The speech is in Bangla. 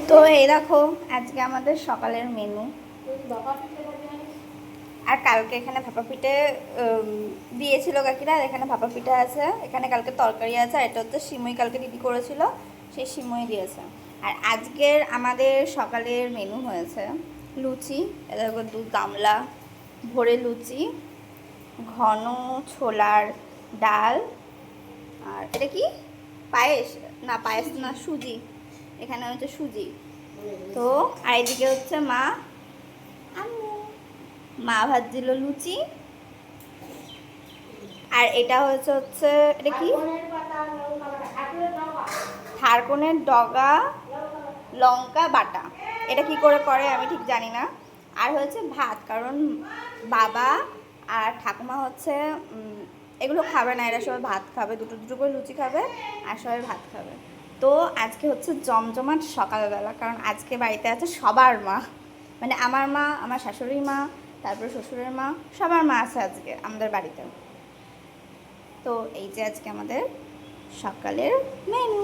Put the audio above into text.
তো এই দেখো আজকে আমাদের সকালের মেনু। আর কালকে এখানে ভাপা পিঠে দিয়েছিল কাকিরা, আর এখানে ভাপা পিঠা আছে, এখানে কালকে তরকারি আছে, আর এটা হচ্ছে সিমই কালকে দিদি করেছিল, সেই সিমই দিয়েছে। আর আজকের আমাদের সকালের মেনু হয়েছে লুচি, এটা দেখো 2 গামলা ভরে লুচি, ঘন ছোলার ডাল, আর এটা কি পায়েস, না পায়েস না সুজি, এখানে হচ্ছে সুজি। তো আর এদিকে হচ্ছে মা ভাজছিল লুচি, আর এটা হচ্ছে এটা কি থারকনের ডগা লঙ্কা বাটা, এটা কি করে করে আমি ঠিক জানি না। আর হচ্ছে ভাত, কারণ বাবা আর ঠাকুমা হচ্ছে এগুলো খাবে না, এরা সবাই ভাত খাবে, দুটো দুটো করে লুচি খাবে আর সবাই ভাত খাবে। তো আজকে হচ্ছে জমজমাট সকালবেলা, কারণ আজকে বাড়িতে আছে সবার মা, মানে আমার মা, আমার শাশুড়ির মা, তারপরে শ্বশুরের মা, সবার মা আছে আজকে আমাদের বাড়িতে। তো এই যে আজকে আমাদের সকালের মেনু।